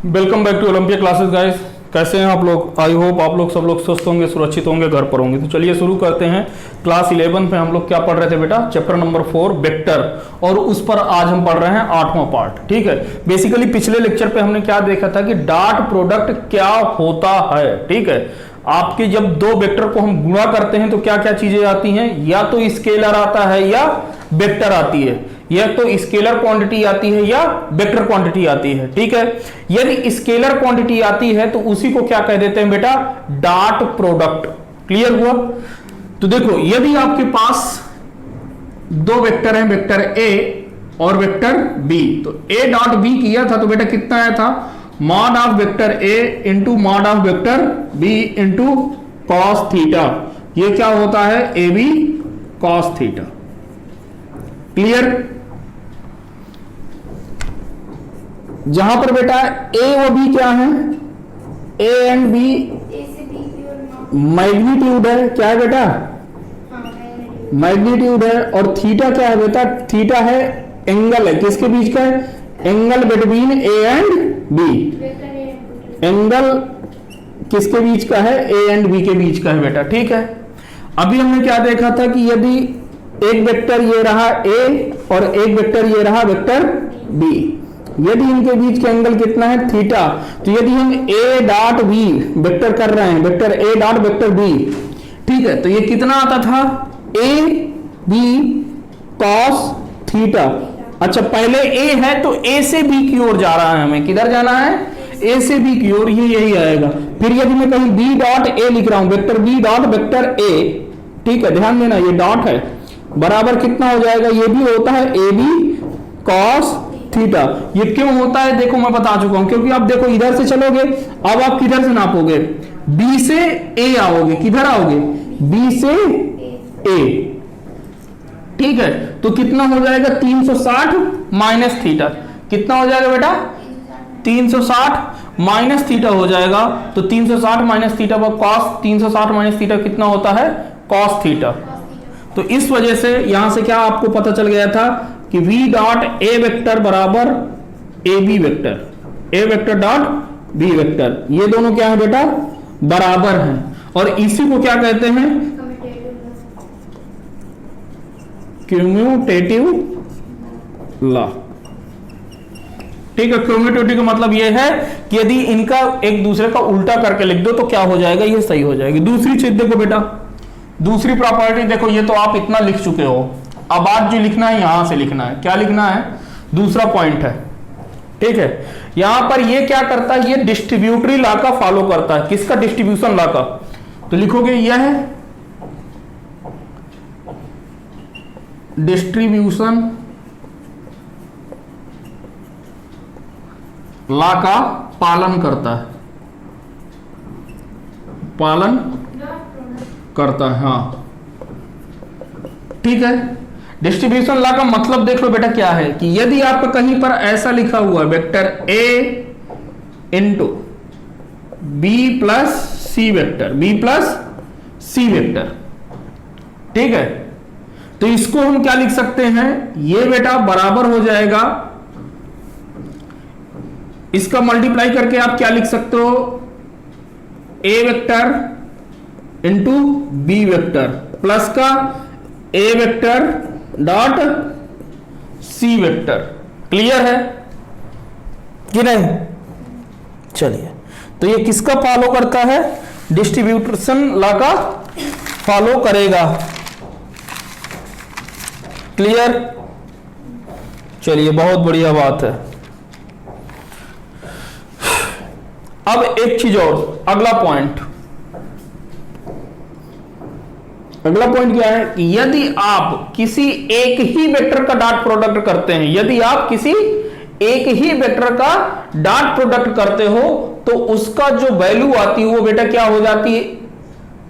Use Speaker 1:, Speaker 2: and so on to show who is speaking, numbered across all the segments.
Speaker 1: Welcome back to Olympia classes guys. कैसे हैं आप लोग? आई होप आप लोग सब लोग स्वस्थ होंगे, सुरक्षित होंगे, घर पर होंगे। तो चलिए शुरू करते हैं। क्लास 11 में हम लोग क्या पढ़ रहे थे बेटा? चैप्टर नंबर 4 वेक्टर, और उस पर आज हम पढ़ रहे हैं 8वां पार्ट। ठीक है, बेसिकली पिछले लेक्चर पे हमने क्या देखा था कि डॉट प्रोडक्ट क्या होता है। ठीक है, आपके जब दो वेक्टर को हम गुणा करते हैं तो क्या क्या चीजें आती हैं? या तो स्केलर आता है या वेक्टर आती है, या तो स्केलर क्वांटिटी आती है या वेक्टर क्वांटिटी आती है। ठीक है, यदि स्केलर क्वांटिटी आती है तो उसी को क्या कह देते हैं बेटा? Dot product. क्लियर हुआ? तो देखो, यदि आपके पास दो वेक्टर हैं, वेक्टर ए और वेक्टर बी, तो ए डॉट बी किया था तो बेटा कितना आया था? Mod of vector A into mod of vector B into cos theta. ये क्या होता है? A B cos theta. Clear? जहां पर बेटा ए व बी क्या है? ए एंड बी मैग्नीट्यूड है। क्या है बेटा? मैग्नीट्यूड है। और थीटा क्या है बेटा? थीटा है एंगल है। किसके बीच का है? Angle between A and B. Angle किसके बीच का है? ए एंड बी के बीच का है बेटा। ठीक है, अभी हमने क्या देखा था कि यदि एक वेक्टर ये रहा ए और एक वेक्टर ये रहा वेक्टर बी, यदि इनके बीच का एंगल कितना है? थीटा। तो यदि हम ए डॉट बी वेक्टर कर रहे हैं, vector A dot vector B, ठीक है, तो ये कितना आता था? A B cos theta. अच्छा, पहले ए है तो ए से बी की ओर जा रहा है, हमें किधर जाना है? ए से बी की ओर, ये यही आएगा। फिर यदि मैं कहीं बी डॉट ए लिख रहा हूं, vector B dot vector A, ठीक है, ध्यान देना ये डॉट है, बराबर कितना हो जाएगा? ये भी होता है ए बी कॉस थीटा। ये क्यों होता है देखो, मैं बता चुका हूं, क्योंकि आप देखो इधर से चलोगे, अब आप किधर से नापोगे? बी से ए आओगे। किधर आओगे? बी से ए। ठीक है, तो कितना हो जाएगा? 360 माइनस थीटा। कितना हो जाएगा बेटा? 360 माइनस थीटा हो जाएगा। तो 360 माइनस थीटा पर कॉस 360 माइनस थीटा कितना होता है? Cos theta. तो इस वजह से यहां से क्या आपको पता चल गया था कि v डॉट ए वेक्टर बराबर A B vector, A vector dot B vector, ये दोनों क्या है बेटा? बराबर हैं। और इसी को क्या कहते हैं? क्यूम्यूटेटिव लॉ। ठीक है, क्यूम्यूटेटिव का मतलब यह है कि यदि इनका एक दूसरे का उल्टा करके लिख दो तो क्या हो जाएगा? ये सही हो जाएगी। दूसरी चीज देखो बेटा, दूसरी प्रॉपर्टी देखो, ये तो आप इतना लिख चुके हो, अब आज जो लिखना है यहां से लिखना है। क्या लिखना है? दूसरा पॉइंट है। ठीक है, यहां पर ये क्या करता है? ये डिस्ट्रीब्यूटरी लॉ का फॉलो करता है। किसका? डिस्ट्रीब्यूशन लॉ का। तो लिखोगे यह है डिस्ट्रीब्यूशन लॉ का पालन करता है, पालन करता है। हाँ, ठीक है। डिस्ट्रीब्यूशन लॉ का मतलब देख लो बेटा क्या है कि यदि आप कहीं पर ऐसा लिखा हुआ है vector A into B plus C vector, B plus C vector, ठीक है, तो इसको हम क्या लिख सकते हैं? ये बेटा बराबर हो जाएगा, इसका मल्टीप्लाई करके आप क्या लिख सकते हो? A vector into B vector plus का A vector dot C vector. Clear है कि नहीं? चलिए, तो ये किसका फॉलो करता है? डिस्ट्रीब्यूशन लॉ का फॉलो करेगा। क्लियर? चलिए, बहुत बढ़िया बात है। अब एक चीज और, अगला पॉइंट क्या है कि यदि आप किसी एक ही वेक्टर का डॉट प्रोडक्ट करते हैं, यदि आप किसी एक ही वेक्टर का डॉट प्रोडक्ट करते हो तो उसका जो वैल्यू आती है वो बेटा क्या हो जाती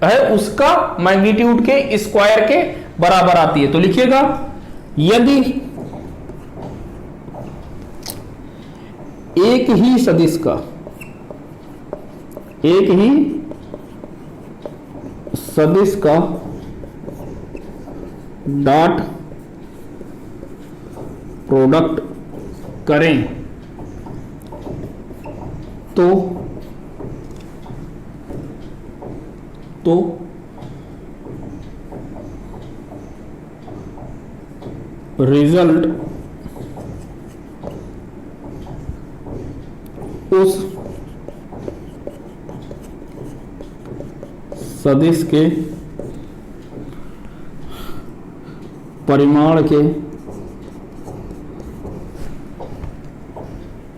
Speaker 1: है? उसका मैग्नीट्यूड के स्क्वायर के बराबर आती है। तो लिखिएगा, यदि एक ही सदिश का, एक ही सदिश का डॉट प्रोडक्ट करें तो रिजल्ट उस सदिश के परिमाण के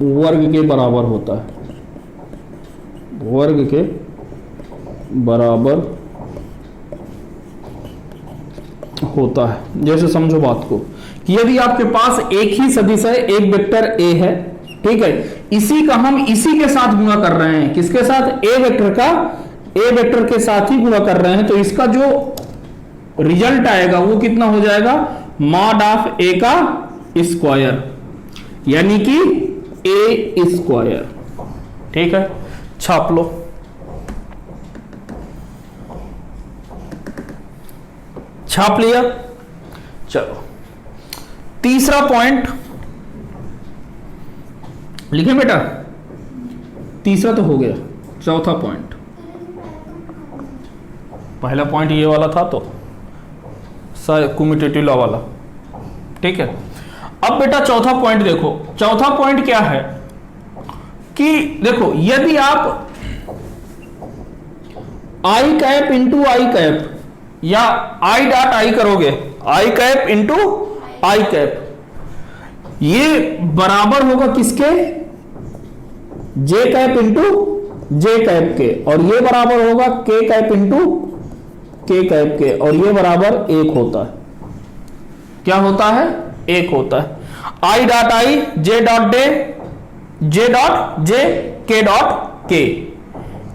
Speaker 1: वर्ग के बराबर होता है, वर्ग के बराबर होता है। जैसे समझो बात को कि यदि आपके पास एक ही सदिश है, एक वेक्टर ए है, ठीक है, इसी का हम इसी के साथ गुणा कर रहे हैं, किसके साथ? ए वेक्टर का ए वेक्टर के साथ ही गुणा कर रहे हैं, तो इसका जो रिजल्ट आएगा वो कितना हो जाएगा? मॉड ऑफ ए का स्क्वायर, यानी कि ए स्क्वायर। ठीक है, छाप लो। छाप लिया। चलो तीसरा पॉइंट लिखे बेटा, तीसरा तो हो गया, चौथा पॉइंट। पहला पॉइंट ये वाला था तो कम्यूटेटिव लॉ वाला, ठीक है। अब बेटा चौथा पॉइंट देखो, चौथा पॉइंट क्या है कि देखो यदि आप आई कैप इंटू आई कैप या आई डॉट आई करोगे, आई कैप इंटू आई कैप, ये बराबर होगा किसके? जे कैप इंटू जे कैप के, और ये बराबर होगा के कैप इंटू के कैप के, और ये बराबर एक होता है। क्या होता है? एक होता है। I dot I, J dot day, J dot J, के डॉट के,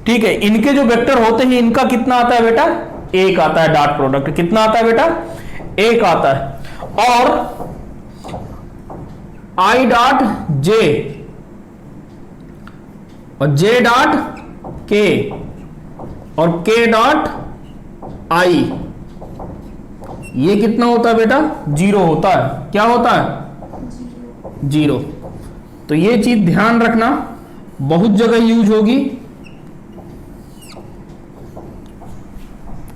Speaker 1: ठीक है। इनके जो वेक्टर होते हैं इनका कितना आता है बेटा? एक आता है। डॉट प्रोडक्ट कितना आता है बेटा? एक आता है। और आई डॉट जे और जे डॉट के और के डॉट आई, ये कितना होता है बेटा? जीरो होता है। क्या होता है? जीरो। तो ये चीज ध्यान रखना, बहुत जगह यूज होगी,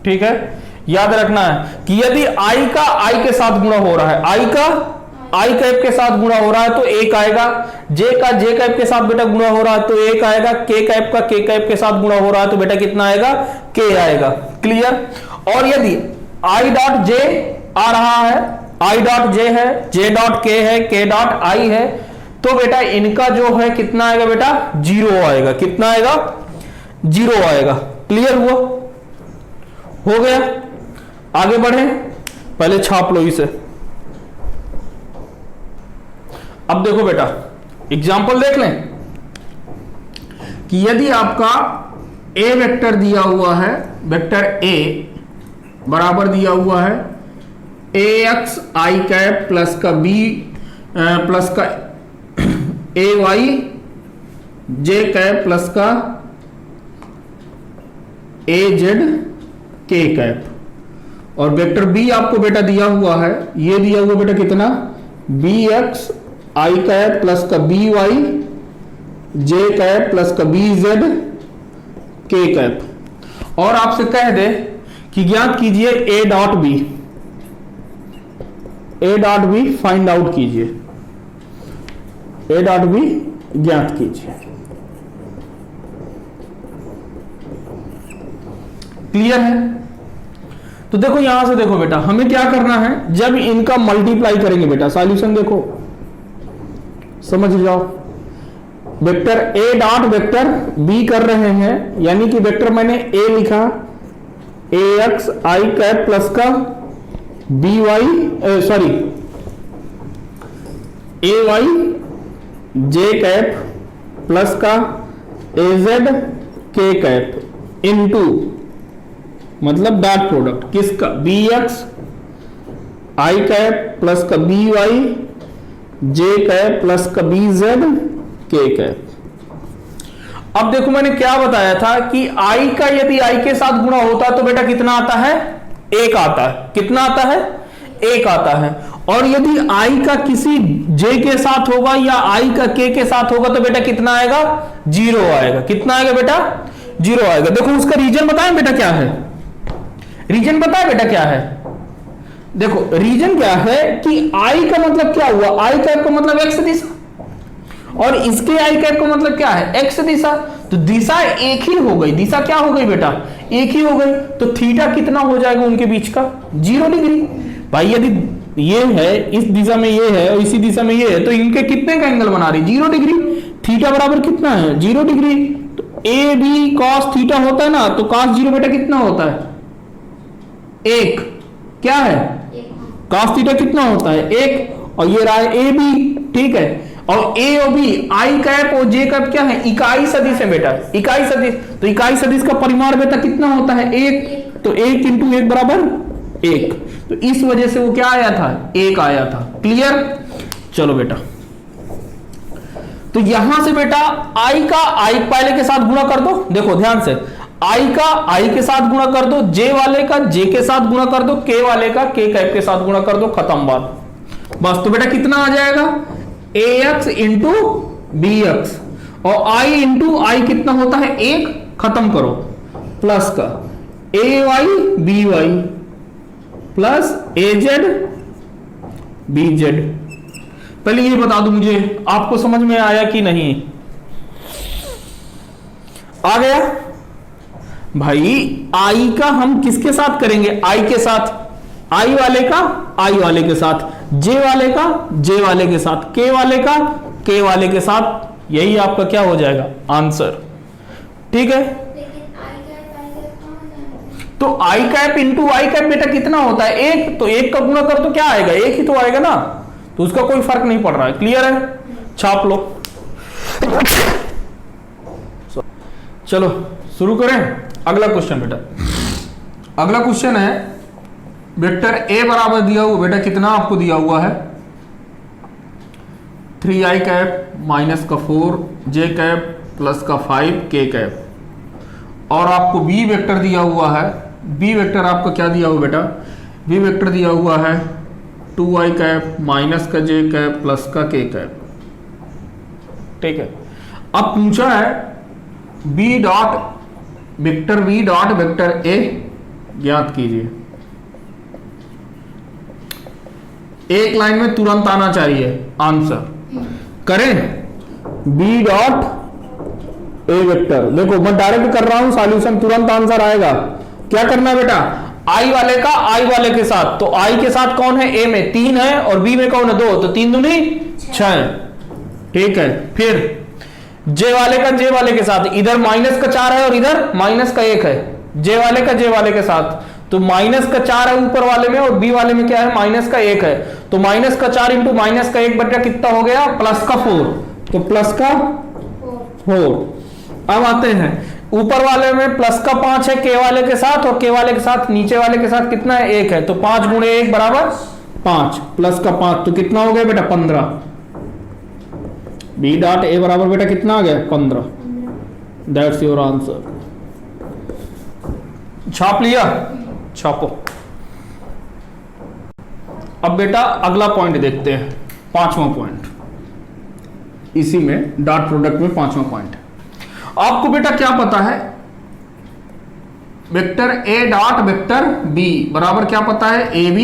Speaker 1: ठीक है। याद रखना है कि यदि आई का आई के साथ गुणा हो रहा है, आई का आई कैप के साथ गुणा हो रहा है तो एक आएगा, जे का जे कैप के साथ बेटा गुणा हो रहा है तो एक आएगा, के कैप का के कैप के साथ गुणा हो रहा है तो बेटा कितना आएगा? के आएगा। क्लियर? और यदि आई डॉट जे आ रहा है, आई डॉट जे है, जे डॉट के है, के डॉट आई है, तो बेटा इनका जो है कितना आएगा बेटा? जीरो आएगा। कितना आएगा? जीरो आएगा। क्लियर हुआ? हो गया? आगे बढ़े, पहले छाप लो इसे। अब देखो बेटा एग्जाम्पल देख लें कि यदि आपका ए वेक्टर दिया हुआ है, वेक्टर ए बराबर दिया हुआ है ए एक्स आई कैप प्लस का बी प्लस का A Y J cap plus का ए जेड के कैप, और वेक्टर बी आपको बेटा दिया हुआ है, ये दिया हुआ बेटा कितना? B X I cap plus का B Y J cap plus का बी जेड के कैप, और आपसे कह दे कि ज्ञात कीजिए A dot B, A dot B find out कीजिए, ए डॉट बी ज्ञात कीजिए। क्लियर है? तो देखो यहां से देखो बेटा, हमें क्या करना है, जब इनका मल्टीप्लाई करेंगे बेटा, सॉल्यूशन देखो समझ जाओ। Vector A dot vector B कर रहे हैं, यानी कि वेक्टर मैंने ए लिखा, A X I cap plus का B Y sorry A Y J cap plus का A Z K cap into, मतलब डॉट प्रोडक्ट किसका? B X I cap plus का B Y J cap plus का B Z K cap. अब देखो मैंने क्या बताया था कि आई का यदि आई के साथ गुणा होता है तो बेटा कितना आता है? एक आता है। कितना आता है? 1 आता है। और यदि i का किसी j के साथ होगा या i का k के साथ होगा तो बेटा कितना आएगा? 0 आएगा। कितना आएगा बेटा? 0 आएगा। देखो उसका रीजन बताएं बेटा क्या है, रीजन बताएं बेटा क्या है। देखो रीजन क्या है कि i का मतलब क्या हुआ, i कैप का मतलब x दिशा और इसके i कैप का मतलब क्या है? x दिशा। तो दिशा एक ही हो गई, दिशा क्या हो गई बेटा? एक ही हो गई। तो थीटा कितना हो जाएगा उनके बीच का? 0 डिग्री। भाई यदि ये है, इस दिशा में ये है और इसी दिशा में ये है, तो इनके कितने का एंगल बना रही? 0 डिग्री। थीटा बराबर कितना है? 0 डिग्री। तो ए बी कॉस थीटा होता है ना, तो कॉस 0 बेटा कितना होता है? 1। क्या है? कॉस थीटा कितना होता है? 1। और ये रहा ए बी, ठीक है। और ए और बी, आई कैप और जे कैप क्या है? इकाई सदिश है बेटा, इकाई सदिश। तो इकाई सदिश का परिमाण बेटा कितना होता है? 1। तो 1 × 1 बराबर 1। तो इस वजह से वो क्या आया था? 1 आया था। क्लियर? चलो बेटा, तो यहां से बेटा i का i पहले के साथ गुणा कर दो। देखो ध्यान से, i का i के साथ गुणा कर दो, j वाले का j के साथ गुणा कर दो, k वाले का k कैप के साथ गुणा कर दो, खत्म बात। बस। तो बेटा कितना आ जाएगा? ax × bx और i × i कितना होता है? 1। खत्म करो। प्लस का ay by plus az bz। पहले ये बता दो मुझे, आपको समझ में आया कि नहीं? आ गया भाई। i का हम किसके साथ करेंगे? i के साथ, i वाले का i वाले के साथ, j वाले का j वाले के साथ, k वाले का k वाले के साथ। यही आपका क्या हो जाएगा? आंसर। ठीक है। तो i cap into i cap बेटा कितना होता है? 1। तो 1 का गुणा कर तो क्या आएगा? 1 ही तो आएगा ना, तो उसका कोई फर्क नहीं पड़ रहा है। क्लियर है? छाप लो। चलो शुरू करें अगला क्वेश्चन बेटा। अगला क्वेश्चन है, वेक्टर a बराबर दिया हुआ बेटा कितना आपको दिया हुआ है? 3i कैप माइनस का 4 j कैप प्लस का 5 k कैप। और आपको b वेक्टर दिया हुआ है। b वेक्टर आपका क्या दिया हुआ बेटा? b वेक्टर दिया हुआ है 2i कैप माइनस का j कैप प्लस का k कैप। ठीक है। अब पूछा है b डॉट वेक्टर a ज्ञात कीजिए। एक लाइन में तुरंत आना चाहिए आंसर। करें b डॉट ए वेक्टर। देखो मैं डायरेक्ट कर रहा हूं सॉल्यूशन, तुरंत आंसर आएगा। क्या करना है बेटा? i वाले का i वाले के साथ, तो i के साथ कौन है? a में 3 है और b में कौन है? 2। तो 3 दूनी 6। ठीक है। फिर j वाले का j वाले के साथ, इधर माइनस का 4 है और इधर माइनस का 1 है। j वाले का j वाले के साथ, तो माइनस का 4 है ऊपर वाले में और b वाले में क्या है? माइनस का 1 है। तो माइनस का 4 इंटू माइनस का 1 बटा कितना हो गया? प्लस का 4। तो प्लस का 4। अब आते हैं ऊपर वाले में प्लस का 5 है k वाले के साथ और k वाले के साथ नीचे वाले के साथ कितना है? 1 है। तो 5 × 1 बराबर 5 प्लस का 5 तो कितना हो गया बेटा? 15। b डॉट a बराबर बेटा कितना आ गया? 15। That's your answer. छाप लिया? छापो। अब बेटा अगला पॉइंट देखते हैं, 5वां पॉइंट। इसी में डॉट प्रोडक्ट में 5वां पॉइंट। आपको बेटा क्या पता है? Vector a dot vector b बराबर क्या पता है? ab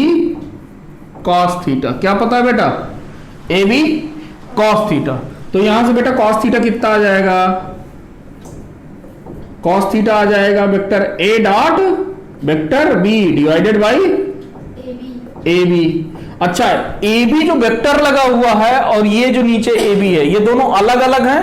Speaker 1: cos theta. क्या पता है बेटा? ab cos theta. तो यहां से बेटा cos थीटा कितना आ जाएगा? cos थीटा आ जाएगा vector a dot vector b divided by ab। अच्छा, ab जो वेक्टर लगा हुआ है और ये जो नीचे ab है, ये दोनों अलग अलग हैं?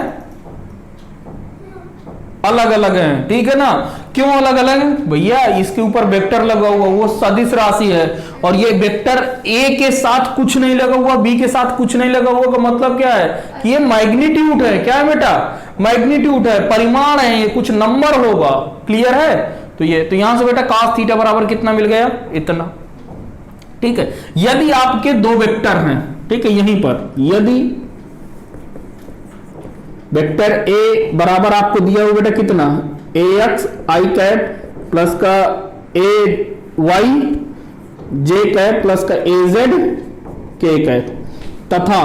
Speaker 1: अलग अलग हैं। ठीक है ना? क्यों अलग अलग है भैया? इसके ऊपर वेक्टर लगा हुआ, वो सदिश राशि है और ये वेक्टर a के साथ कुछ नहीं लगा हुआ, b के साथ कुछ नहीं लगा हुआ। का मतलब क्या है कि ये मैग्नीट्यूड है। क्या है बेटा? मैग्नीट्यूड है, परिमाण है, ये कुछ नंबर होगा। क्लियर है? तो यहां से बेटा cos थीटा बराबर कितना मिल गया? इतना। ठीक है। यदि आपके दो वेक्टर हैं, ठीक है, यहीं पर यदि वेक्टर a बराबर आपको दिया हुआ बेटा कितना? ax i कैप प्लस का ay जे कैप प्लस का ए जेड के कैप, तथा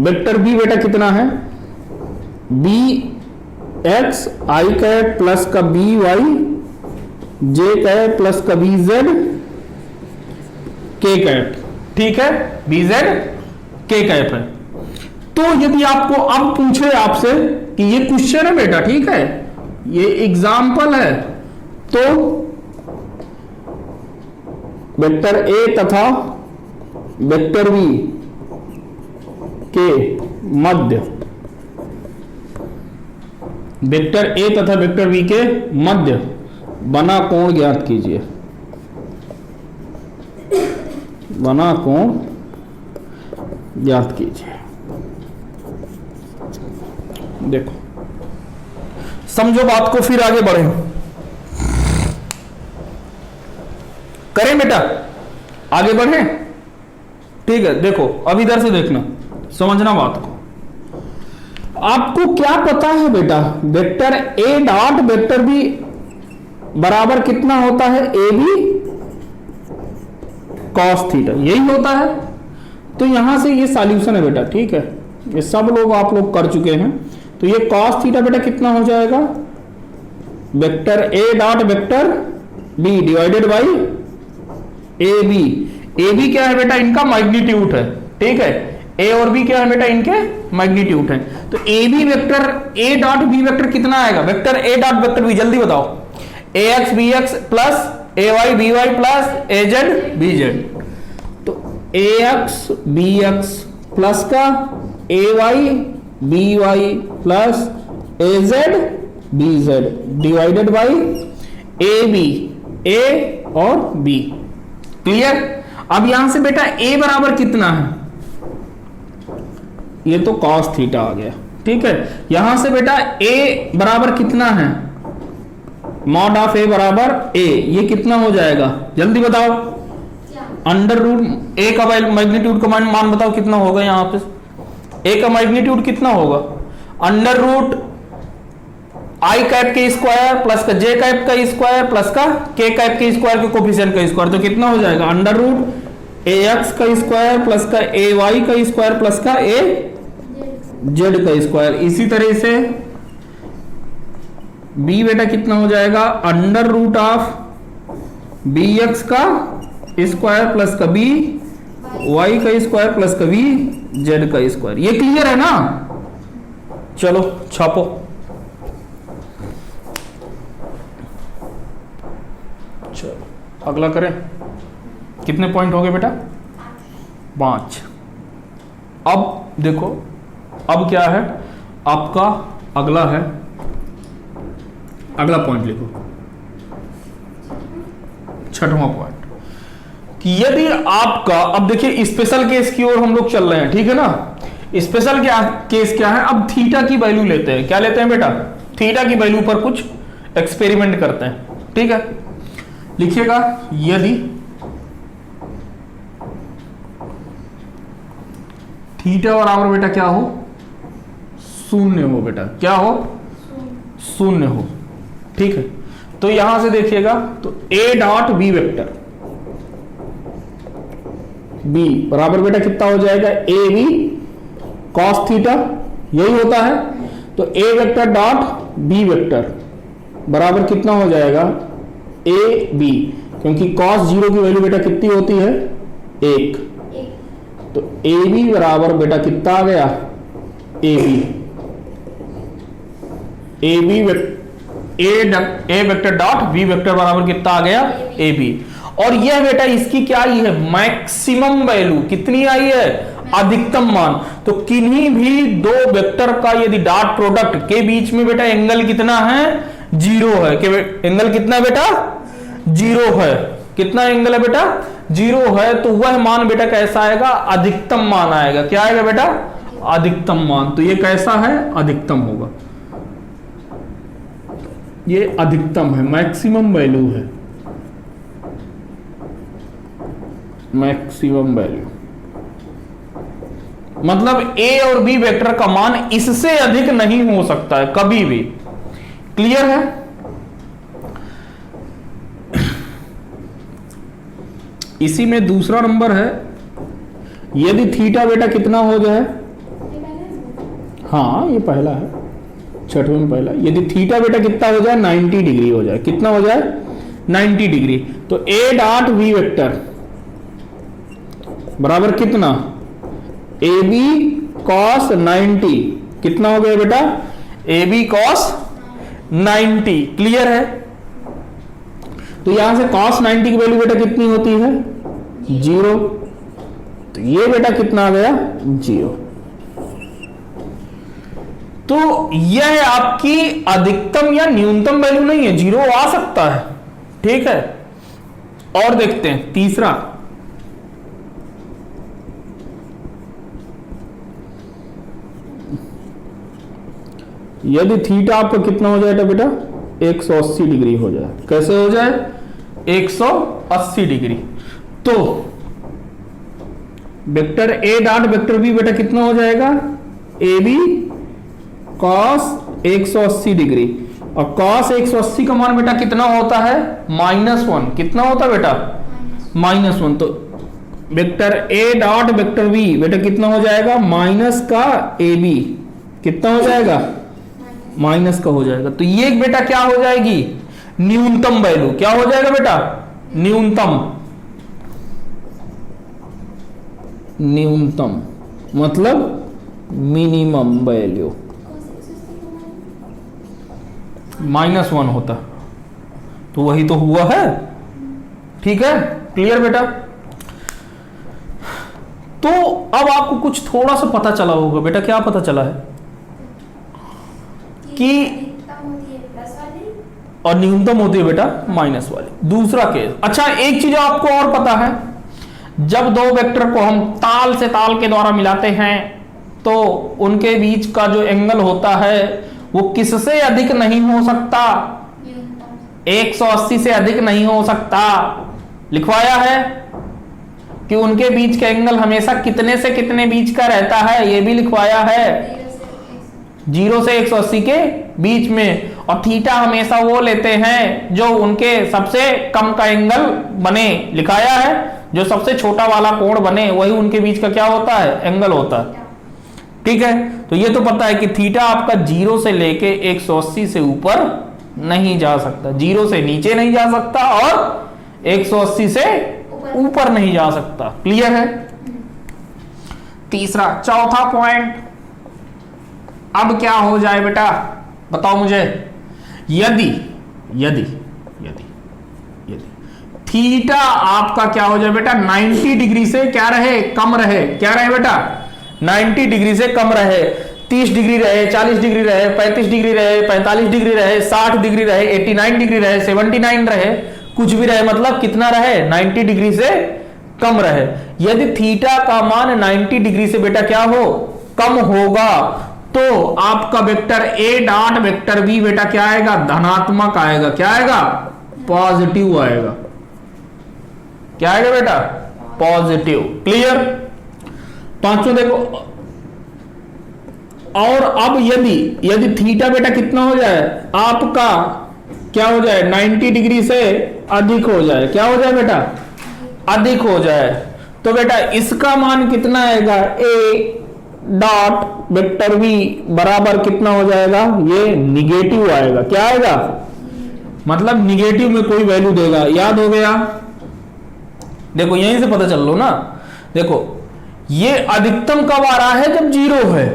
Speaker 1: वेक्टर बी बेटा कितना है, B X I cap plus का B Y J cap plus का बी जेड के कैप। ठीक है, बी जेड के कैप है। तो यदि आपको अब पूछे आपसे कि ये क्वेश्चन है बेटा, ठीक है, ये एग्जाम्पल है, तो वेक्टर ए तथा वेक्टर बी के मध्य, वेक्टर ए तथा वेक्टर बी के मध्य बना कोण ज्ञात कीजिए। बना कोण ज्ञात कीजिए। देखो समझो बात को, फिर आगे बढ़े। करें बेटा, आगे बढ़े। ठीक है, देखो अब इधर से देखना, समझना बात को। आपको क्या पता है बेटा, vector A dot vector B बराबर कितना होता है, ए बी कॉस थीटा, यही होता है। तो यहां से ये सॉल्यूशन है बेटा, ठीक है, ये सब लोग आप लोग कर चुके हैं। तो ये कॉस थीटा बेटा कितना हो जाएगा, vector A dot vector B divided by A B. A B क्या है बेटा, इनका मैग्नीट्यूड है। ठीक है, ए और बी क्या है बेटा, इनके मैग्नीट्यूड है। तो A B vector A dot B vector कितना आएगा, vector A dot vector B, जल्दी बताओ, A X B X plus A Y B Y plus A Z B Z. तो A X B X plus का A Y B Y plus A Z B Z divided by A B, A और B. Clear. अब यहां से बेटा ए बराबर कितना है, ये तो कॉस थीटा आ गया। ठीक है, यहां से बेटा ए बराबर कितना है, मॉड ऑफ ए बराबर ए, ये कितना हो जाएगा जल्दी बताओ, अंडर रूट ए का मैग्नीट्यूड का मान बताओ कितना होगा, यहां पे ए का मैग्नीट्यूड कितना होगा, अंडर रूट आई कैप के स्क्वायर प्लस का जे कैप का स्क्वायर प्लस का के कैप के स्क्वायर के कोफिशिएंट का स्क्वायर। तो कितना हो जाएगा, अंडर रूट ए एक्स का स्क्वायर प्लस का ए वाई का स्क्वायर प्लस का ए जेड का स्क्वायर। इसी तरह से बी बेटा कितना हो जाएगा, under root of B X का स्क्वायर प्लस का बी वाई का स्क्वायर प्लस का बी जेड का स्क्वायर। ये क्लियर है ना। चलो छापो, चलो अगला करें। कितने पॉइंट हो गए बेटा, 5। अब देखो, अब क्या है आपका, अगला है, अगला पॉइंट लिखो, 6वां पॉइंट, कि यदि आपका, अब देखिए स्पेशल केस की ओर हम लोग चल रहे हैं, ठीक है ना। स्पेशल केस क्या है, अब थीटा की वैल्यू लेते हैं। क्या लेते हैं बेटा, थीटा की वैल्यू पर कुछ एक्सपेरिमेंट करते हैं। ठीक है, लिखिएगा, यदि थीटा बराबर बेटा क्या हो, 0 हो बेटा, क्या हो, 0 हो। ठीक है, तो यहां से देखिएगा, तो A dot B vector B बराबर बेटा कितना हो जाएगा, ए बी कॉस थीटा, यही होता है। तो ए वेक्टर डॉट बी वेक्टर बराबर कितना हो जाएगा, ए बी, क्योंकि कॉस 0 की वैल्यू बेटा कितनी होती है, 1। तो ए बी बराबर बेटा कितना आ गया, A B, A B A vector dot B vector बराबर कितना आ गया, ए बी। और यह बेटा इसकी क्या आई है, मैक्सिमम वैल्यू कितनी आई है, अधिकतम मान। तो किन्हीं भी दो वेक्टर का यदि डॉट प्रोडक्ट के बीच में बेटा एंगल कितना है, 0 है। एंगल कितना है बेटा, 0 है। कितना एंगल है बेटा, 0 है। तो वह मान बेटा कैसा आएगा, अधिकतम मान आएगा। क्या आएगा बेटा, अधिकतम मान। तो ये कैसा है, अधिकतम होगा, ये अधिकतम है, मैक्सिमम वैल्यू है, मैक्सिमम वैल्यू मतलब ए और बी वेक्टर का मान इससे अधिक नहीं हो सकता है कभी भी। क्लियर है। इसी में दूसरा नंबर है, यदि थीटा बेटा कितना हो जाए, हाँ ये पहला है, छठवें में पहला, यदि थीटा बेटा कितना हो जाए 90 डिग्री हो जाए, कितना हो जाए 90 डिग्री, तो ए डॉट वी वेक्टर बराबर कितना, ए बी कॉस 90, कितना हो गया बेटा, ए बी कॉस 90, क्लियर है। तो यहां से cos 90 की वैल्यू बेटा कितनी होती है 0, तो ये बेटा कितना आ गया 0। तो यह आपकी अधिकतम या न्यूनतम वैल्यू नहीं है, 0 आ सकता है, ठीक है। और देखते हैं तीसरा, यदि थीटा आपका कितना हो जाएगा बेटा 180 डिग्री हो जाए, कैसे हो जाए 180 डिग्री, तो vector A dot vector B बेटा कितना हो जाएगा, ए बी कॉस 180 डिग्री, और कॉस 180 का मान बेटा कितना होता है -1, कितना होता है बेटा -1, तो vector A dot vector B बेटा कितना हो जाएगा माइनस का ए बी, कितना हो जाएगा माइनस का हो जाएगा, तो ये बेटा क्या हो जाएगी न्यूनतम वैल्यू, क्या हो जाएगा बेटा न्यूनतम मतलब मिनिमम वैल्यू, -1 होता, तो वही तो हुआ है, ठीक है, क्लियर बेटा। तो अब आपको कुछ थोड़ा सा पता चला होगा बेटा, क्या पता चला है कि और न्यूनतम होती है बेटा माइनस वाली। दूसरा केस, अच्छा एक चीज आपको और पता है, जब दो वेक्टर को हम ताल से ताल के द्वारा मिलाते हैं तो उनके बीच का जो एंगल होता है वो किससे अधिक नहीं हो सकता, 180 से अधिक नहीं हो सकता, लिखवाया है कि उनके बीच का एंगल हमेशा कितने से कितने बीच का रहता है, ये भी लिखवाया है 0 से 180 के बीच में, और थीटा हमेशा वो लेते हैं जो उनके सबसे कम का एंगल बने, लिखाया है जो सबसे छोटा वाला कोण बने वही उनके बीच का क्या होता है एंगल होता है, ठीक है। तो ये तो पता है कि थीटा आपका 0 से लेके 180 से ऊपर नहीं जा सकता, 0 से नीचे नहीं जा सकता और 180 से ऊपर नहीं जा सकता, क्लियर है। तीसरा, चौथा पॉइंट, अब क्या हो जाए बेटा बताओ मुझे, यदि यदि यदि यदि थीटा आपका क्या हो जाए बेटा 90 डिग्री से क्या रहे, कम रहे, क्या रहे बेटा 90 डिग्री से कम रहे, 30 डिग्री रहे, 40 डिग्री रहे, 35 डिग्री रहे, 45 डिग्री रहे, 60 डिग्री रहे, 89 डिग्री रहे, 79 रहे, कुछ भी रहे, मतलब कितना रहे 90 डिग्री से कम रहे। यदि थीटा का मान 90 डिग्री से बेटा क्या हो कम होगा तो आपका vector A dot vector B बेटा क्या आएगा, धनात्मक आएगा, क्या आएगा पॉजिटिव आएगा, क्या आएगा बेटा पॉजिटिव, क्लियर। पांचों देखो, और अब यदि थीटा बेटा कितना हो जाए आपका क्या हो जाए 90 डिग्री से अधिक हो जाए, क्या हो जाए बेटा अधिक हो जाए, तो बेटा इसका मान कितना आएगा, ए डॉट वेक्टर बी बराबर कितना हो जाएगा, ये निगेटिव आएगा, क्या आएगा मतलब निगेटिव में कोई वैल्यू देगा, याद हो गया। देखो यहीं से पता चल लो ना, देखो ये अधिकतम कब आ रहा है जब 0 है,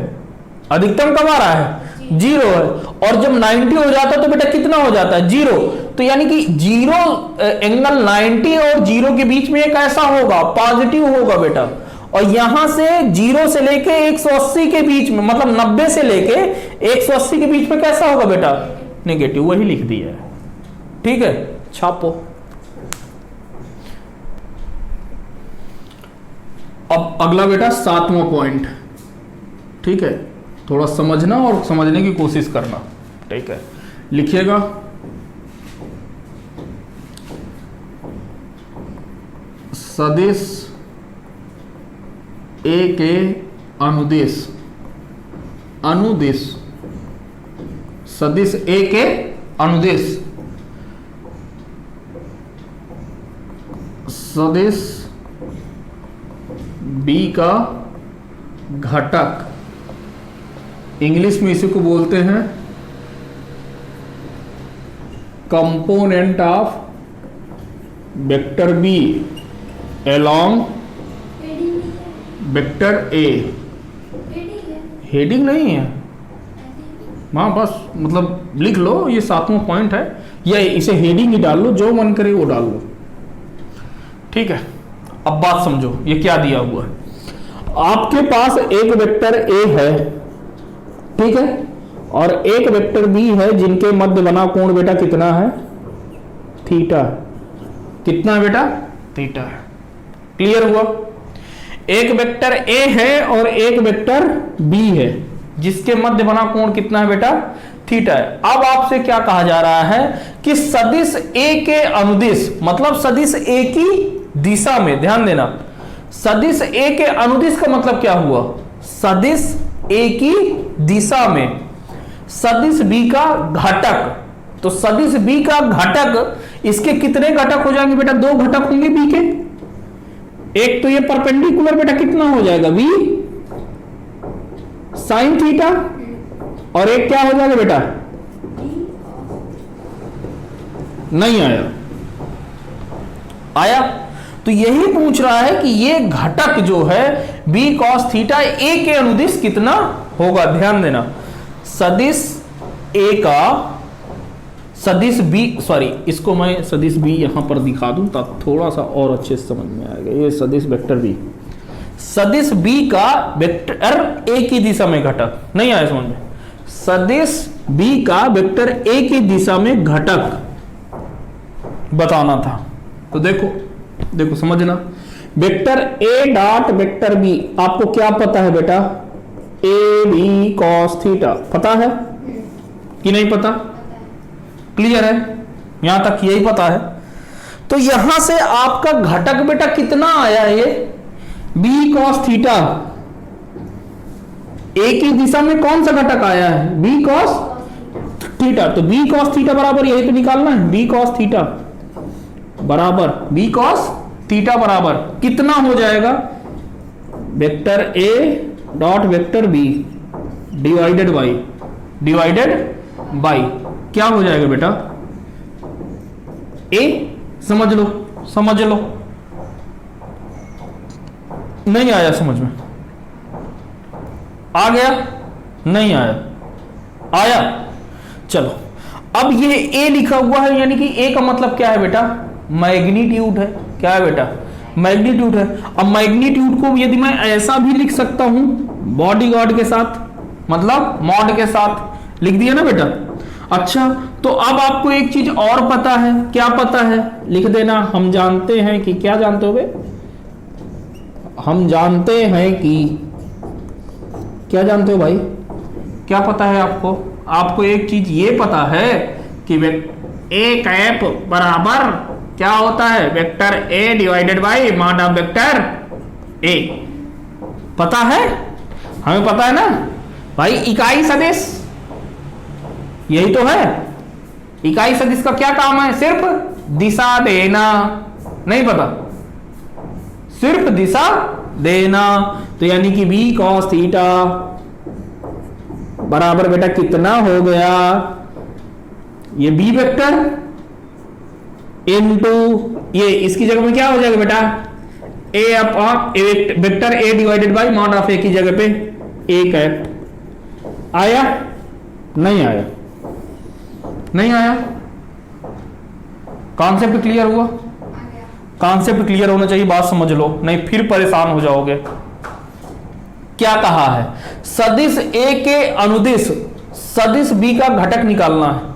Speaker 1: अधिकतम कब आ रहा है 0 है, और जब 90 हो जाता है तो बेटा कितना हो जाता है 0, तो यानी कि 0 एंगल 90 और 0 के बीच में एक ऐसा होगा पॉजिटिव होगा बेटा, और यहां से 0 से लेके 180 के बीच में, मतलब 90 से लेके 180 के बीच में कैसा होगा बेटा नेगेटिव, वही लिख दिया है, ठीक है, छापो। अब अगला बेटा 7वां पॉइंट, ठीक है, थोड़ा समझना और समझने की कोशिश करना, ठीक है, लिखिएगा सदिश ए के अनुदेश, अनुदेश सदिश ए के अनुदेश, सदिश बी का घटक, इंग्लिश में इसी को बोलते हैं component of vector B along vector A. Heading नहीं है, हाँ बस मतलब लिख लो, ये 7वां पॉइंट है, या इसे हेडिंग ही डाल लो, जो मन करे वो डाल लो, ठीक है। अब बात समझो, ये क्या दिया हुआ है। आपके पास एक वेक्टर ए है, ठीक है, और एक वेक्टर बी है, जिनके मध्य बना कोण बेटा कितना है, थीटा। कितना है बेटा, थीटा है। क्लियर हुआ। एक वेक्टर ए है और एक वेक्टर बी है, जिसके मध्य बना कोण कितना है बेटा, थीटा है। अब आपसे क्या कहा जा रहा है कि सदिश ए के अनुदिश, मतलब सदिश ए की दिशा में, ध्यान देना, सदिश ए के अनुदिश का मतलब क्या हुआ, सदिश ए की दिशा में सदिश बी का घटक। तो सदिश बी का घटक, इसके कितने घटक हो जाएंगे बेटा, 2 घटक होंगे बी के। एक तो ये परपेंडिकुलर बेटा कितना हो जाएगा, बी साइन थीटा, और एक क्या हो जाएगा बेटा, नहीं आया, आया। तो यही पूछ रहा है कि ये घटक जो है बी कॉस थीटा ए के अनुदिश कितना होगा। ध्यान देना, सदिश ए का सदिश बी, सॉरी इसको मैं सदिश बी यहां पर दिखा दूं ताकि थोड़ा सा और अच्छे से समझ में आएगा। ये सदिश वेक्टर बी, सदिश बी का वेक्टर ए की दिशा में घटक, नहीं आया समझ में, सदिश बी का वेक्टर ए की दिशा में घटक बताना था। तो देखो देखो समझना, vector A dot vector B, आपको क्या पता है बेटा, ए बी कॉस थीटा पता है कि नहीं पता, क्लियर है, यहां तक यही पता है। तो यहां से आपका घटक बेटा कितना आया है, ये बी कॉस थीटा, ए की दिशा में कौन सा घटक आया है, बी कॉस थीटा। तो बी कॉस थीटा बराबर यही तो निकालना है, बी कॉस थीटा बराबर बी कॉस थीटा बराबर कितना हो जाएगा, vector A dot vector B divided by क्या हो जाएगा बेटा, ए, समझ लो समझ लो, नहीं आया समझ में, आ गया, नहीं आया, आया, चलो। अब ये ए लिखा हुआ है, यानी कि ए का मतलब क्या है बेटा, मैग्नीट्यूड है। क्या है बेटा, मैग्नीट्यूड है। अब मैग्नीट्यूड को यदि मैं ऐसा भी लिख सकता हूं, बॉडी गार्ड के साथ, मतलब मॉड के साथ लिख दिया ना बेटा। अच्छा, तो अब आपको एक चीज और पता है, क्या पता है, लिख देना। हम जानते हैं कि, क्या जानते हो बे, हम जानते हैं कि, क्या जानते हो भाई, क्या पता है आपको, आपको एक चीज ये पता है कि ए कैप बराबर क्या होता है, vector A divided by mod of vector ए, पता है, हमें पता है ना भाई। इकाई सदिश यही तो है, इकाई सदिश का क्या काम है, सिर्फ दिशा देना, नहीं पता, सिर्फ दिशा देना। तो यानी कि बी कॉस थीटा बराबर बेटा कितना हो गया, ये बी वेक्टर इनटू ये, इसकी जगह में क्या हो जाएगा बेटा, A upon vector A divided by mod of A की जगह पे ए कैप। आया, नहीं आया, नहीं आया, कॉन्सेप्ट क्लियर हुआ, कॉन्सेप्ट क्लियर होना चाहिए, बात समझ लो, नहीं फिर परेशान हो जाओगे। क्या कहा है, सदिश ए के अनुदिश सदिश बी का घटक निकालना है।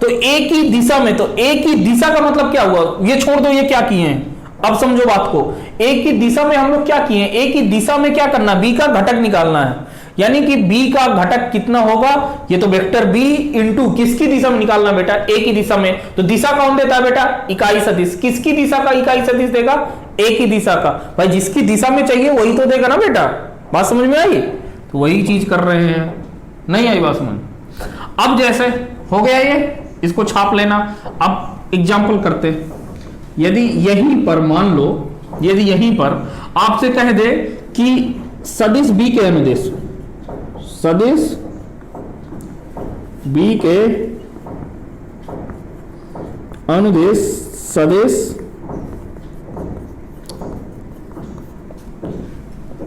Speaker 1: तो ए की दिशा में, तो ए की दिशा का मतलब क्या हुआ, ये छोड़ दो, ये क्या किए हैं, अब समझो बात को। ए की दिशा में हम लोग क्या किए हैं, ए की दिशा में क्या करना, बी का घटक निकालना है, यानी कि बी का घटक कितना होगा, ये तो वेक्टर बी इंटू किसकी दिशा में निकालना बेटा, ए की दिशा में। तो दिशा कौन देता है बेटा, इकाई सदिश। किसकी दिशा का इकाई सदिश देगा, ए की दिशा का। भाई जिसकी दिशा में चाहिए वही तो देगा ना बेटा, बात समझ में आई। तो वही चीज कर रहे हैं, नहीं आई बात समझ। अब जैसे हो गया ये, इसको छाप लेना। अब एग्जाम्पल करते, यदि यहीं पर मान लो, यदि यहीं पर आपसे कह दे कि सदिश बी के अनुदिश, सदिश बी के अनुदिश सदिश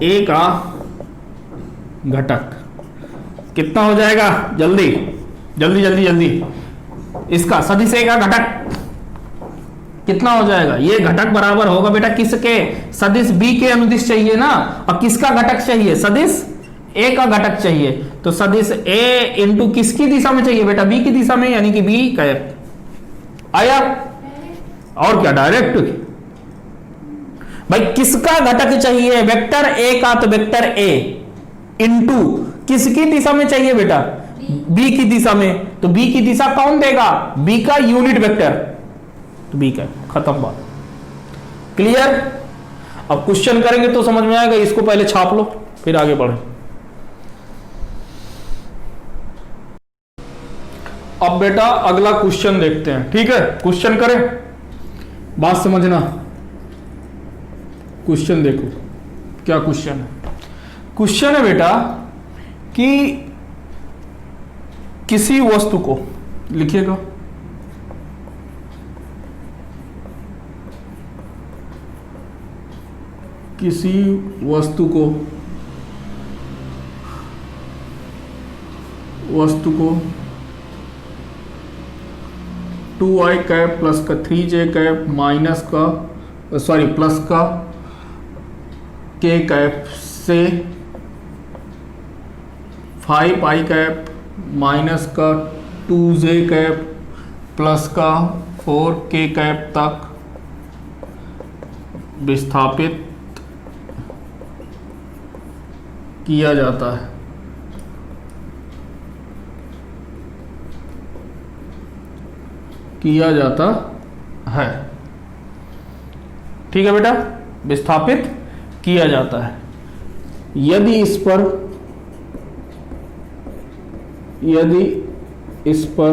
Speaker 1: ए का घटक कितना हो जाएगा? जल्दी जल्दी जल्दी जल्दी, इसका सदिश ए का घटक कितना हो जाएगा? ये घटक बराबर होगा बेटा किसके? सदिश बी के अनुदिश चाहिए ना, और किसका घटक चाहिए? सदिश ए का घटक चाहिए। तो सदिश ए इंटू किसकी दिशा में चाहिए बेटा? बी की दिशा में, यानी कि बी कैप। आया? और क्या डायरेक्ट? भाई किसका घटक चाहिए? वेक्टर ए का, तो वेक्टर ए इंटू किसकी दिशा में चाहिए बेटा? बी की दिशा में। तो बी की दिशा कौन देगा? बी का यूनिट वेक्टर, तो बी का। खत्म बात, क्लियर? अब क्वेश्चन करेंगे तो समझ में आएगा, इसको पहले छाप लो फिर आगे बढ़े। अब बेटा अगला क्वेश्चन देखते हैं, ठीक है? क्वेश्चन करें, बात समझना। क्वेश्चन देखो क्या क्वेश्चन है। क्वेश्चन है बेटा कि किसी वस्तु को, लिखिएगा, किसी वस्तु को 2i कैप प्लस का 3j कैप माइनस का प्लस का k कैप से 5i कैप माइनस का 2j कैप प्लस का 4k कैप तक विस्थापित किया जाता है। ठीक है बेटा, विस्थापित किया जाता है। यदि इस पर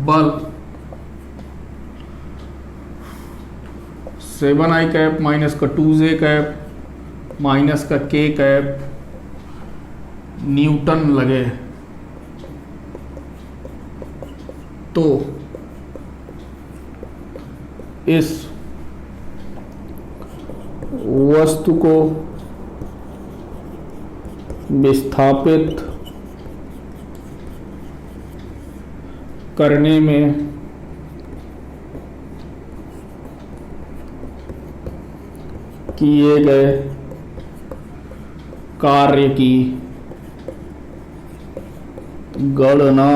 Speaker 1: बल 7i कैप माइनस का 2j कैप माइनस का k कैप न्यूटन लगे तो इस वस्तु को विस्थापित करने में किए गए कार्य की गणना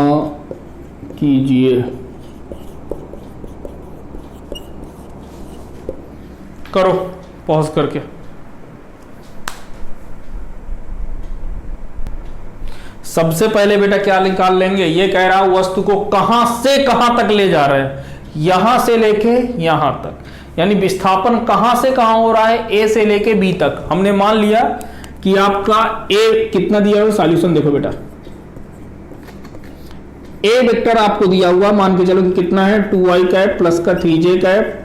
Speaker 1: कीजिए। करो पॉज करके। सबसे पहले बेटा क्या निकाल लेंगे? ये कह रहा वस्तु को कहां से कहां तक ले जा रहे हैं, यहां से लेके यहां तक, यानी विस्थापन कहां से कहां हो रहा है? ए से लेके बी तक। हमने मान लिया कि आपका ए कितना दिया हुआ, सॉल्यूशन देखो बेटा, ए वेक्टर आपको दिया हुआ, मान के चलो कि कितना है 2i कैप प्लस का 3j कैप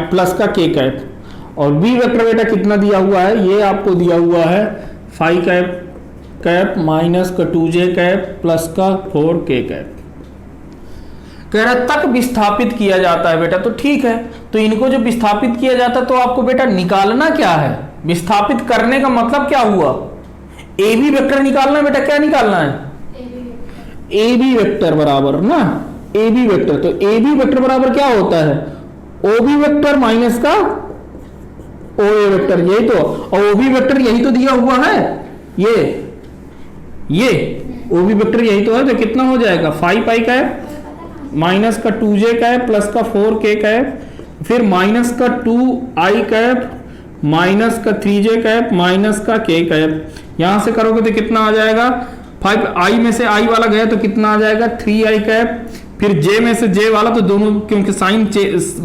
Speaker 1: प्लस का k कैप, और बी वेक्टर बेटा कितना दिया हुआ है? ये आपको दिया हुआ है 5 कैप माइनस का 2j कैप प्लस का 4k कैप। कह रहा तक विस्थापित किया जाता है बेटा, तो ठीक है, तो इनको जो विस्थापित किया जाता है तो आपको बेटा निकालना क्या है? विस्थापित करने का मतलब क्या हुआ? ए बी वेक्टर निकालना है बेटा। क्या निकालना है? ए बी वेक्टर बराबर ना, ए बी वेक्टर, तो ए बी वेक्टर बराबर क्या होता है? ओ बी वेक्टर माइनस का ओ ए वेक्टर, यही तो, और ओ बी वेक्टर यही तो दिया हुआ है, ये ओ बी वेक्टर यही तो है, तो कितना हो जाएगा 5i कैप माइनस का 2j कैप प्लस का 4k कैप, फिर माइनस का 2i कैप माइनस का 3j कैप माइनस का k कैप। यहां से करोगे तो कितना आ जाएगा? 5i में से i वाला गया तो कितना आ जाएगा? 3i कैप, फिर j में से j वाला, तो दोनों क्योंकि साइन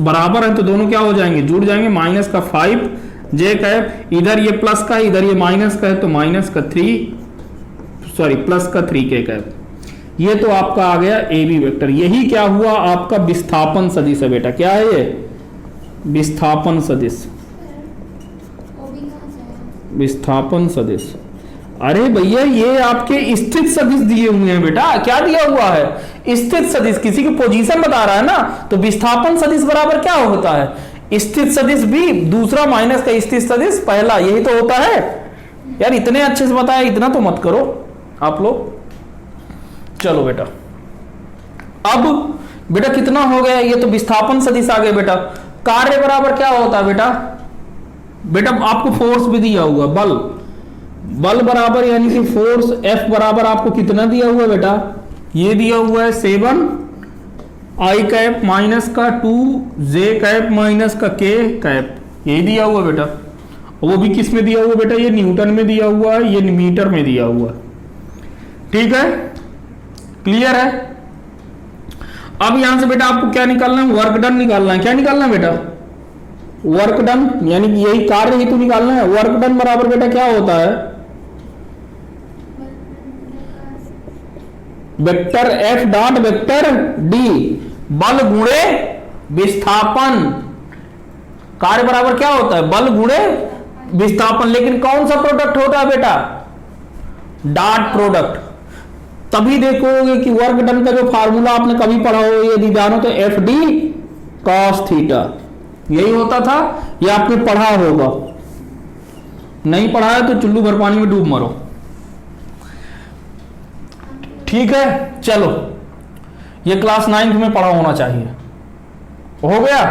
Speaker 1: बराबर है तो दोनों क्या हो जाएंगे? जुड़ जाएंगे। माइनस का 5j कैप, इधर ये प्लस का है इधर ये माइनस का है, तो माइनस का प्लस का 3k कैप। ये तो आपका आ गया ए बी वेक्टर। यही क्या हुआ? आपका विस्थापन सदिश है बेटा। क्या है ये? विस्थापन सदिश। विस्थापन सदिश। अरे भैया ये आपके स्थित सदिश दिए हुए हैं बेटा, क्या दिया हुआ है? स्थित सदिश, किसी की पोजीशन बता रहा है ना, तो विस्थापन सदिश बराबर क्या होता है? स्थित सदिश भी, दूसरा माइनस का स्थित सदिश पहला, यही तो होता है यार। इतने अच्छे से बताया, इतना तो मत करो आप लोग। चलो बेटा, अब बेटा कितना हो गया? ये तो विस्थापन सदिश आ गए बेटा। कार्य बराबर क्या होता है बेटा? बेटा आपको फोर्स भी दिया हुआ, बल, बल बराबर यानी कि फोर्स F बराबर आपको कितना दिया हुआ है बेटा? ये दिया हुआ है 7 I कैप माइनस का 2 J कैप माइनस का K कैप, यही दिया हुआ बेटा। वो भी किस में दिया हुआ बेटा? ये न्यूटन में दिया हुआ है, ये मीटर में दिया हुआ है। ठीक है, क्लियर है? अब यहां से बेटा आपको क्या निकालना है? वर्क डन निकालना है। क्या निकालना है बेटा? वर्क डन, यानी कि यही कार्य हेतु निकालना है। वर्क डन बराबर बेटा क्या होता है? Vector F dot vector D, बल गुणे विस्थापन। कार्य बराबर क्या होता है? बल गुणे विस्थापन। लेकिन कौन सा प्रोडक्ट होता है बेटा? Dot product. तभी देखोगे कि वर्क डन का जो फार्मूला आपने कभी पढ़ा हो, यदि जानो तो FD cos थीटा, यही होता था। ये आपने पढ़ा होगा, नहीं पढ़ा है तो चुल्लू भर पानी में डूब मरो। ठीक है, चलो, ये क्लास 9th में पढ़ा होना चाहिए। हो गया?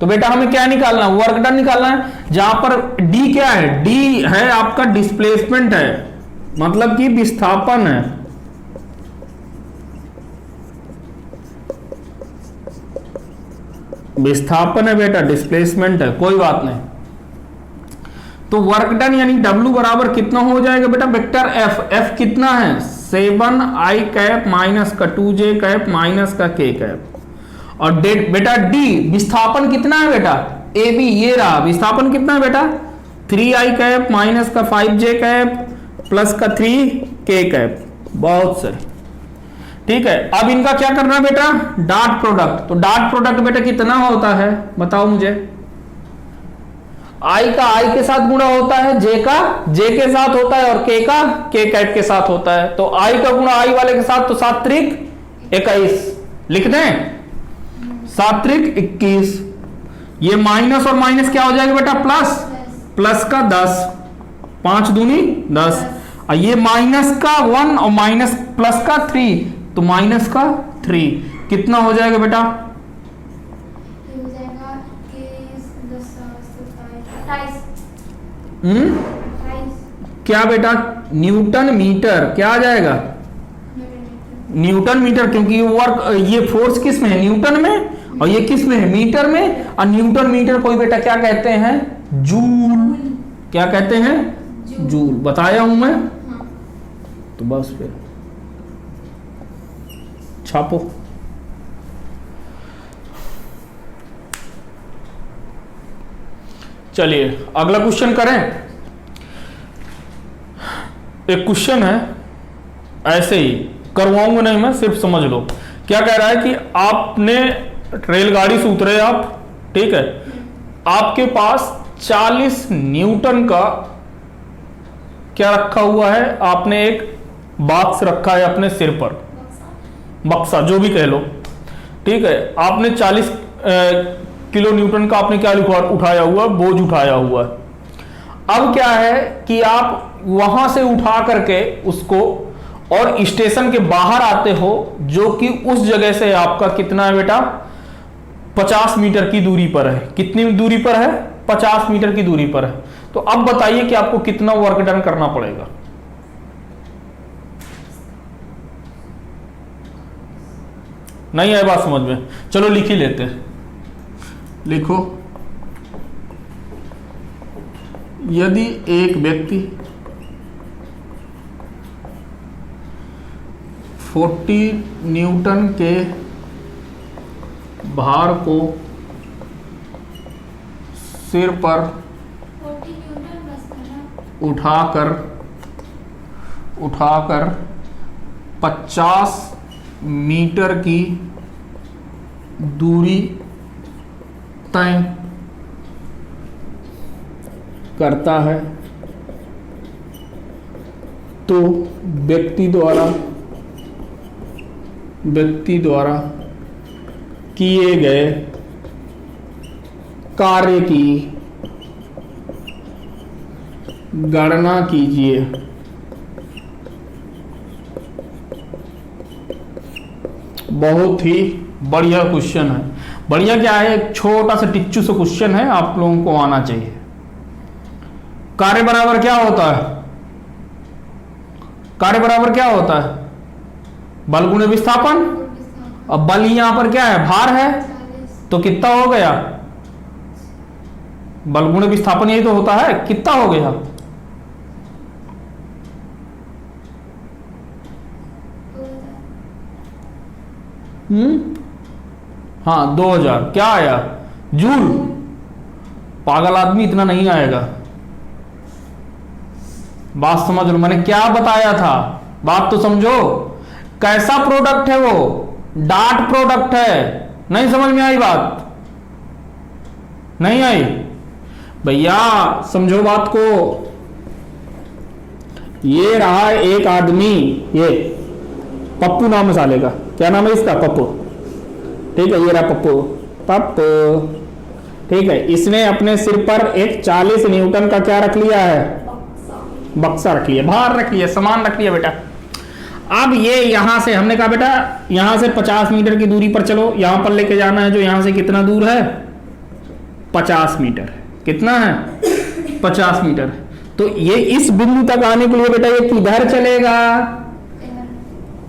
Speaker 1: तो बेटा हमें क्या निकालना है? वर्क डन निकालना है। जहां पर D क्या है? D है आपका डिस्प्लेसमेंट है, मतलब कि विस्थापन है। विस्थापन है बेटा, डिस्प्लेसमेंट है, कोई बात नहीं। तो वर्क डन यानी W बराबर कितना हो जाएगा बेटा? वेक्टर F कितना है? 7 I कैप माइनस का 2 J कैप माइनस का K कैप। और बेटा D विस्थापन कितना है बेटा? AB, ये रहा विस्थापन कितना है बेटा? 3 I कैप माइनस का 5 J कैप प्लस का 3 K कैप। बहुत सही, ठीक है। अब इनका क्या करना है बेटा? Dot product. तो डॉट प्रोडक्ट बेटा कितना होता है बताओ मुझे? I का I के साथ गुणा होता है, J का J के साथ होता है, और K का K कैप के साथ होता है। तो I का गुणा I वाले के साथ, तो 7 त्रिक 21 लिख दें, 7 त्रिक 21। ये माइनस और माइनस क्या हो जाएगा बेटा? प्लस, प्लस का 10, 5 दूनी 10, और ये माइनस का 1 और माइनस प्लस का 3, तो माइनस का 3 कितना हो जाएगा बेटा? क्या बेटा? Newton metre. क्या आ जाएगा? न्यूटन मीटर, क्योंकि ये वर्क, ये फोर्स किस में है? न्यूटन में, और ये किस में है? मीटर में। और न्यूटन मीटर को बेटा क्या कहते हैं? जूल। क्या कहते हैं? जूल। बताया हूं मैं? तो बस फिर छापो। चलिए अगला क्वेश्चन करें। एक क्वेश्चन है, ऐसे ही करवाऊंगा नहीं मैं, सिर्फ समझ लो। क्या कह रहा है कि आपने रेलगाड़ी से उतरे आप, ठीक है, आपके पास 40 न्यूटन का क्या रखा हुआ है? आपने एक बॉक्स रखा है अपने सिर पर, बक्सा जो भी कह लो, ठीक है। आपने 40 किलो न्यूटन का आपने क्या उठाया हुआ? बोझ उठाया हुआ। अब क्या है कि आप वहां से उठा करके उसको और स्टेशन के बाहर आते हो, जो कि उस जगह से आपका कितना है बेटा? 50 मीटर की दूरी पर है। कितनी दूरी पर है? 50 मीटर की दूरी पर है। तो अब बताइए कि आपको कितना वर्क डन करना पड़ेगा? नहीं है बात समझ में? चलो लिख ही लेते हैं। लिखो, यदि एक व्यक्ति 40 न्यूटन के भार को सिर पर उठाकर 50 मीटर की दूरी तय करता है, तो व्यक्ति द्वारा किए गए कार्य की गणना कीजिए। बहुत ही बढ़िया क्वेश्चन है। बढ़िया क्या है, एक छोटा सा टिच्चू सा क्वेश्चन है, आप लोगों को आना चाहिए। कार्य बराबर क्या होता है? कार्य बराबर क्या होता है? बल गुणे विस्थापन। अब बल यहां पर क्या है, भार है, तो कितना हो गया? बल गुणे विस्थापन यही तो होता है, कितना हो गया? हाँ 2000। क्या आया? जूल। पागल आदमी इतना नहीं आएगा। बात समझ लो, मैंने क्या बताया था, बात तो समझो। कैसा प्रोडक्ट है वो? डाट प्रोडक्ट है। नहीं समझ में आई बात? नहीं आई भैया, समझो बात को। ये रहा एक आदमी, ये पप्पू नाम है साले का। क्या नाम है इसका? पप्पू। ठीक है, ये रहा पप्पू। पप्पू ठीक है, इसने अपने सिर पर एक 40 न्यूटन का क्या रख लिया है? बक्सा रख लिया, भार रख लिया, सामान रख लिया बेटा। अब ये यहां से हमने कहा बेटा यहां से 50 मीटर की दूरी पर चलो, यहां पर लेके जाना है। जो यहां से कितना दूर है? 50 मीटर। कितना है? 50 मीटर। तो ये इस बिंदु तक आने के लिए बेटा ये किधर चलेगा?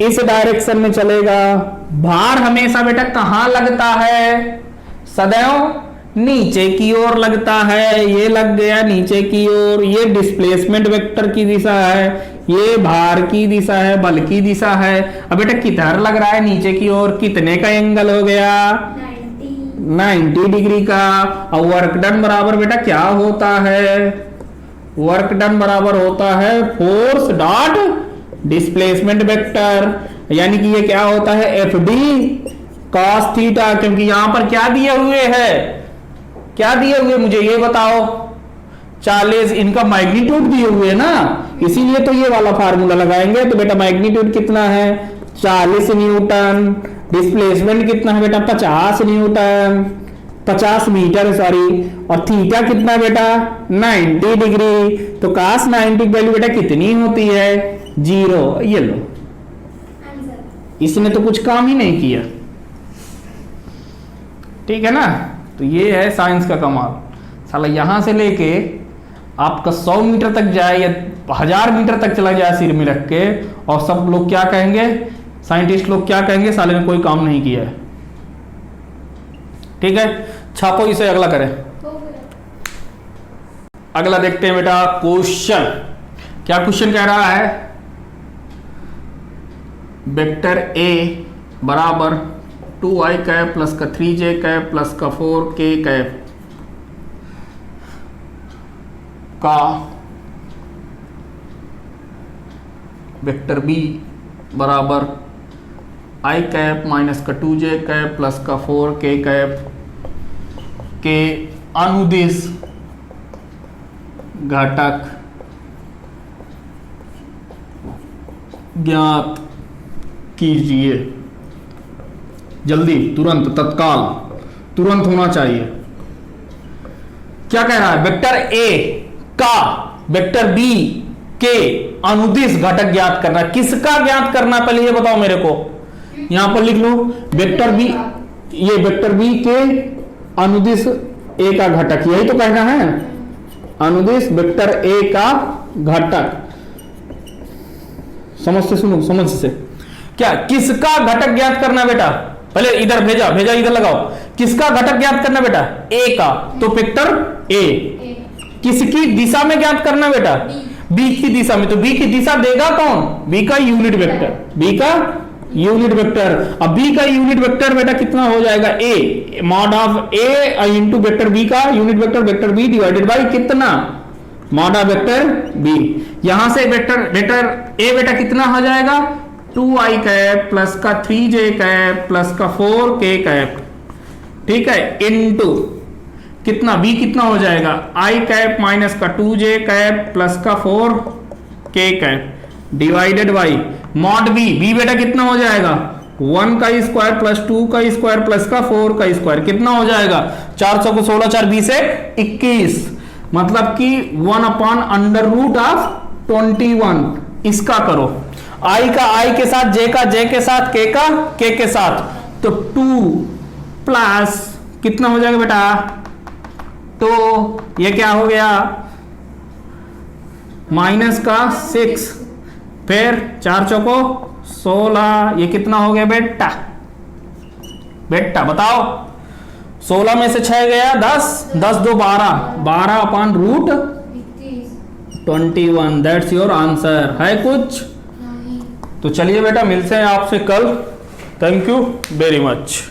Speaker 1: इस डायरेक्शन में चलेगा। भार हमेशा बेटा कहां लगता है? सदैव नीचे की ओर लगता है। ये लग गया नीचे की ओर। ये डिस्प्लेसमेंट वेक्टर की दिशा है, ये भार की दिशा है, बल की दिशा है। अब बेटा किधर लग रहा है? नीचे की ओर। कितने का एंगल हो गया? 90 डिग्री का। और वर्क डन बराबर बेटा क्या होता है? वर्क डन बराबर होता है फोर्स डॉट डिस्प्लेसमेंट वेक्टर। यानी कि ये क्या होता है? F D cos theta. क्योंकि यहां पर क्या दिए हुए है? क्या दिए हुए मुझे ये बताओ? 40। इनका मैग्नीट्यूड दिए हुए है ना, इसीलिए तो ये वाला फार्मूला लगाएंगे। तो बेटा मैग्नीट्यूड कितना है? 40 न्यूटन। डिस्प्लेसमेंट कितना है बेटा? 50 न्यूटन, 50 मीटर सॉरी। और थीटा कितना बेटा? 90 डिग्री। तो cos 90 की वैल्यू बेटा कितनी होती है? 0। ये लो, इसने तो कुछ काम ही नहीं किया। ठीक है ना? तो ये है साइंस का कमाल। साला यहां से लेके आपका 100 मीटर तक जाए या 1000 मीटर तक चला जाए सिर में रख के, और सब लोग क्या कहेंगे? साइंटिस्ट लोग क्या कहेंगे? साले ने कोई काम नहीं किया है। ठीक है, छापो इसे, अगला करें। अगला देखते हैं बेटा क्वेश्चन। क्या क्वेश्चन कह रहा है? वेक्टर ए बराबर 2i कैप प्लस का 3j कैप प्लस का 4k कैप का वेक्टर बी बराबर i कैप माइनस का 2j कैप प्लस का 4k कैप के अनुदिश घटक ज्ञात कीजिए। जल्दी, तुरंत, तत्काल, तुरंत होना चाहिए। क्या कह रहा है? वेक्टर ए का वेक्टर बी के अनुदिश घटक ज्ञात करना। किसका ज्ञात करना? पहले ये बताओ मेरे को। यहां पर लिख लो वेक्टर बी, ये वेक्टर बी के अनुदिश ए का घटक, यही तो कहना है। अनुदिश वेक्टर ए का घटक। समझ से सुनो, समझ से। क्या किसका घटक ज्ञात करना बेटा? पहले इधर भेजा, इधर लगाओ। किसका घटक ज्ञात करना बेटा? ए का। तो वेक्टर ए किसकी दिशा में ज्ञात करना बेटा? बी की दिशा में। तो बी की दिशा देगा कौन? बी का यूनिट वेक्टर। बी का यूनिट वेक्टर। अब बी का यूनिट वेक्टर बेटा कितना हो जाएगा? A mod of A into vector B का unit vector, vector B divided by कितना? Mod of vector B. यहां से वेक्टर ए बेटा कितना हो जाएगा? 2i कैप प्लस का 3j कैप प्लस का 4k कैप। ठीक है, इनटू कितना? b कितना हो जाएगा? i कैप माइनस का 2j कैप प्लस का 4k cap divided by mod B, B बेटा कितना हो जाएगा 1 का स्क्वायर प्लस 2 का स्क्वायर प्लस का 4 का स्क्वायर, कितना हो जाएगा 400 को 16 4 20 से 21, मतलब कि 1 अपॉन अंडर रूट ऑफ 21। इसका करो आई का आई के साथ, जे का जे के साथ, के का के साथ, तो 2 प्लस कितना हो जाएगा बेटा, तो ये क्या हो गया माइनस का 6, फिर 4 चौको 16, ये कितना हो गया बेटा, बेटा बताओ 16 में से 6 गया 10, 10 2 12, 12 upon root 21, that's your answer. है कुछ? तो चलिए बेटा मिलते हैं आपसे कल। Thank you very much.